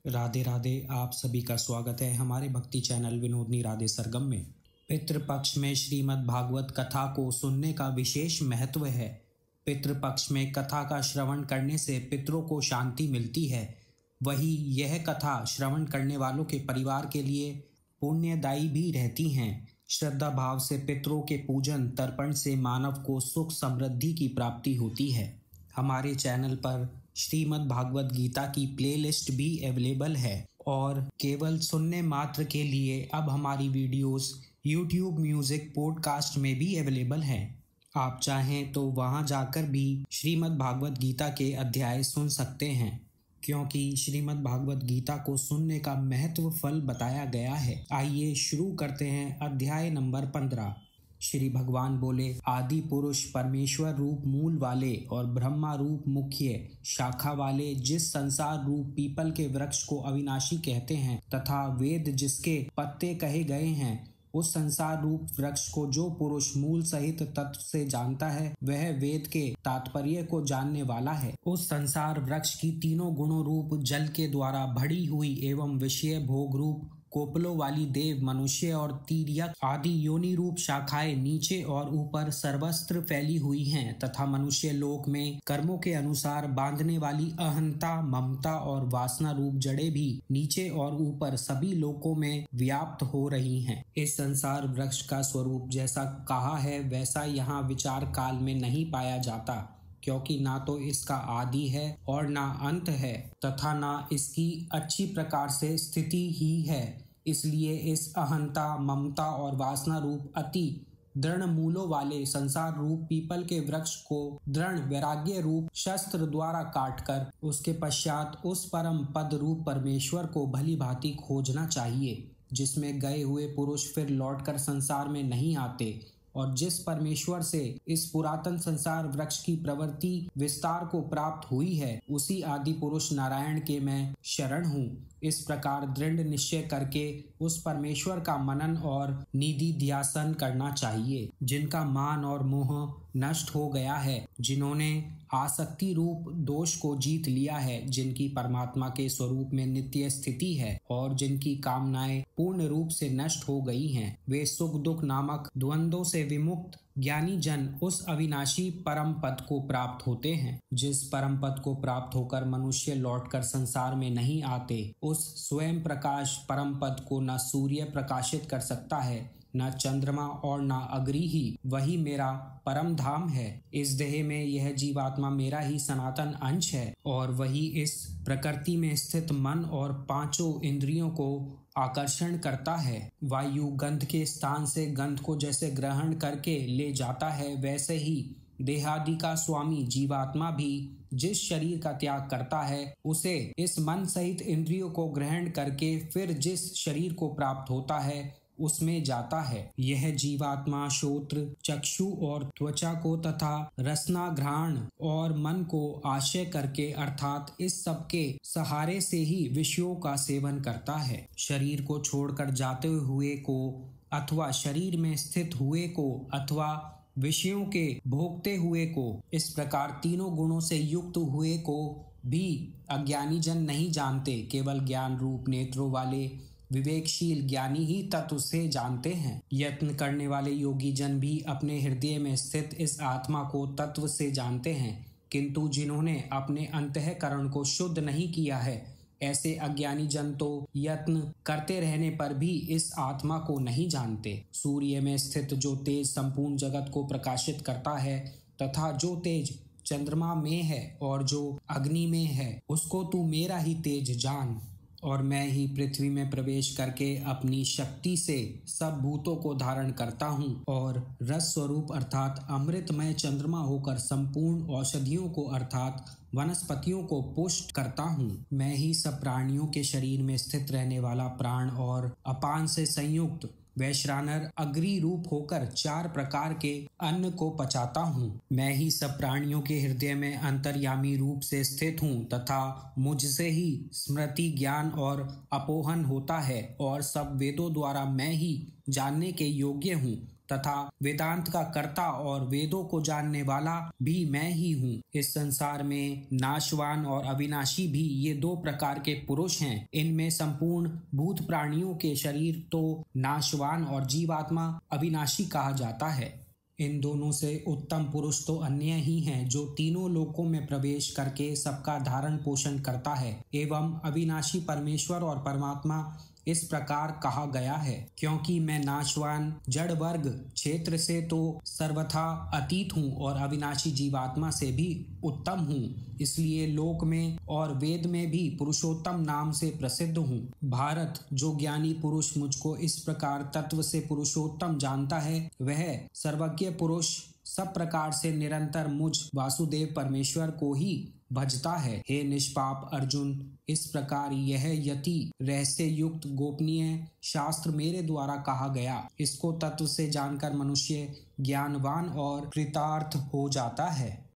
राधे राधे। आप सभी का स्वागत है हमारे भक्ति चैनल विनोदनी राधे सरगम में। पितृपक्ष में श्रीमद् भागवत कथा को सुनने का विशेष महत्व है। पितृपक्ष में कथा का श्रवण करने से पितरों को शांति मिलती है। वही यह कथा श्रवण करने वालों के परिवार के लिए पुण्यदायी भी रहती हैं। श्रद्धा भाव से पितरों के पूजन तर्पण से मानव को सुख समृद्धि की प्राप्ति होती है। हमारे चैनल पर श्रीमद् भागवत गीता की प्लेलिस्ट भी अवेलेबल है और केवल सुनने मात्र के लिए अब हमारी वीडियोस YouTube म्यूजिक पॉडकास्ट में भी अवेलेबल हैं। आप चाहें तो वहां जाकर भी श्रीमद् भागवत गीता के अध्याय सुन सकते हैं, क्योंकि श्रीमद् भागवत गीता को सुनने का महत्व फल बताया गया है। आइए शुरू करते हैं अध्याय नंबर 15। श्री भगवान बोले, आदि पुरुष परमेश्वर रूप मूल वाले और ब्रह्मा रूप मुख्य शाखा वाले जिस संसार रूप पीपल के वृक्ष को अविनाशी कहते हैं तथा वेद जिसके पत्ते कहे गए हैं, उस संसार रूप वृक्ष को जो पुरुष मूल सहित तत्व से जानता है वह वेद के तात्पर्य को जानने वाला है। उस संसार वृक्ष की तीनों गुणों रूप जल के द्वारा भरी हुई एवं विषय भोग रूप कोपलों वाली देव, मनुष्य और तिर्यक आदि योनि रूप शाखाएं नीचे और ऊपर सर्वस्त्र फैली हुई हैं तथा मनुष्य लोक में कर्मों के अनुसार बांधने वाली अहंता, ममता और वासना रूप जड़ें भी नीचे और ऊपर सभी लोकों में व्याप्त हो रही हैं। इस संसार वृक्ष का स्वरूप जैसा कहा है वैसा यहाँ विचार काल में नहीं पाया जाता, क्योंकि ना तो इसका आदि है और ना अंत है तथा ना इसकी अच्छी प्रकार से स्थिति ही है। इसलिए इस अहंता, ममता और वासना रूप अति दृढ़ मूलों वाले संसार रूप पीपल के वृक्ष को दृढ़ वैराग्य रूप शस्त्र द्वारा काटकर उसके पश्चात उस परम पद रूप परमेश्वर को भली भांति खोजना चाहिए, जिसमें गए हुए पुरुष फिर लौटकर संसार में नहीं आते और जिस परमेश्वर से इस पुरातन संसार वृक्ष की प्रवृत्ति विस्तार को प्राप्त हुई है, उसी आदि पुरुष नारायण के मैं शरण हूँ। इस प्रकार दृढ़ निश्चय करके उस परमेश्वर का मनन और निधि ध्यासन करना चाहिए, जिनका मान और मोह नष्ट हो गया है, जिन्होंने आसक्ति रूप दोष को जीत लिया है, जिनकी परमात्मा के स्वरूप में नित्य स्थिति है और जिनकी कामनाएं पूर्ण रूप से नष्ट हो गई हैं। वे सुख दुख नामक द्वंद्वों से विमुक्त ज्ञानी जन उस अविनाशी परम पद को प्राप्त होते हैं। जिस परम पद को प्राप्त होकर मनुष्य लौटकर संसार में नहीं आते, उस स्वयं प्रकाश परम पद को न सूर्य प्रकाशित कर सकता है, न चंद्रमा और न अग्नि ही। वही मेरा परम धाम है। इस देह में यह जीवात्मा मेरा ही सनातन अंश है और वही इस प्रकृति में स्थित मन और पांचों इंद्रियों को आकर्षण करता है। वायु गंध के स्थान से गंध को जैसे ग्रहण करके ले जाता है, वैसे ही देहादि का स्वामी जीवात्मा भी जिस शरीर का त्याग करता है, उसे इस मन सहित इंद्रियों को ग्रहण करके फिर जिस शरीर को प्राप्त होता है उसमें जाता है। यह जीवात्मा श्रोत्र, चक्षु और त्वचा को तथा रसना, घ्राण और मन को आश्रय करके अर्थात इस सब के सहारे से ही विषयों का सेवन करता है। शरीर को छोड़कर जाते हुए को अथवा शरीर में स्थित हुए को अथवा विषयों के भोगते हुए को, इस प्रकार तीनों गुणों से युक्त हुए को भी अज्ञानी जन नहीं जानते। केवल ज्ञान रूप नेत्रों वाले विवेकशील ज्ञानी ही तत्व से जानते हैं। यत्न करने वाले योगी जन भी अपने हृदय में स्थित इस आत्मा को तत्व से जानते हैं, किंतु जिन्होंने अपने अंतःकरण को शुद्ध नहीं किया है, ऐसे अज्ञानी जन तो यत्न करते रहने पर भी इस आत्मा को नहीं जानते। सूर्य में स्थित जो तेज संपूर्ण जगत को प्रकाशित करता है तथा जो तेज चंद्रमा में है और जो अग्नि में है, उसको तू मेरा ही तेज जान। और मैं ही पृथ्वी में प्रवेश करके अपनी शक्ति से सब भूतों को धारण करता हूँ और रस स्वरूप अर्थात अमृतमय चंद्रमा होकर संपूर्ण औषधियों को अर्थात वनस्पतियों को पुष्ट करता हूँ। मैं ही सब प्राणियों के शरीर में स्थित रहने वाला प्राण और अपान से संयुक्त वैश्वानर अग्नि रूप होकर 4 प्रकार के अन्न को पचाता हूँ। मैं ही सब प्राणियों के हृदय में अंतर्यामी रूप से स्थित हूँ तथा मुझसे ही स्मृति, ज्ञान और अपोहन होता है और सब वेदों द्वारा मैं ही जानने के योग्य हूँ। तथा वेदांत का कर्ता और वेदों को जानने वाला भी मैं ही हूँ। इस संसार में नाशवान और अविनाशी भी ये दो प्रकार के पुरुष हैं। इनमें संपूर्ण भूत प्राणियों के शरीर तो नाशवान और जीवात्मा अविनाशी कहा जाता है। इन दोनों से उत्तम पुरुष तो अन्य ही हैं, जो तीनों लोकों में प्रवेश करके सबका धारण पोषण करता है। एवं अविनाशी परमेश्वर और परमात्मा इस प्रकार कहा गया है, क्योंकि मैं नाशवान जड़ वर्ग क्षेत्र से तो सर्वथा अतीत हूँ और अविनाशी जीवात्मा से भी उत्तम हूँ, इसलिए लोक में और वेद में भी पुरुषोत्तम नाम से प्रसिद्ध हूँ। भारत, जो ज्ञानी पुरुष मुझको इस प्रकार तत्व से पुरुषोत्तम जानता है, वह सर्वज्ञ पुरुष सब प्रकार से निरंतर मुझ वासुदेव परमेश्वर को ही भजता है। हे निष्पाप अर्जुन, इस प्रकार यह यति रहस्य युक्त गोपनीय शास्त्र मेरे द्वारा कहा गया। इसको तत्व से जानकर मनुष्य ज्ञानवान और कृतार्थ हो जाता है।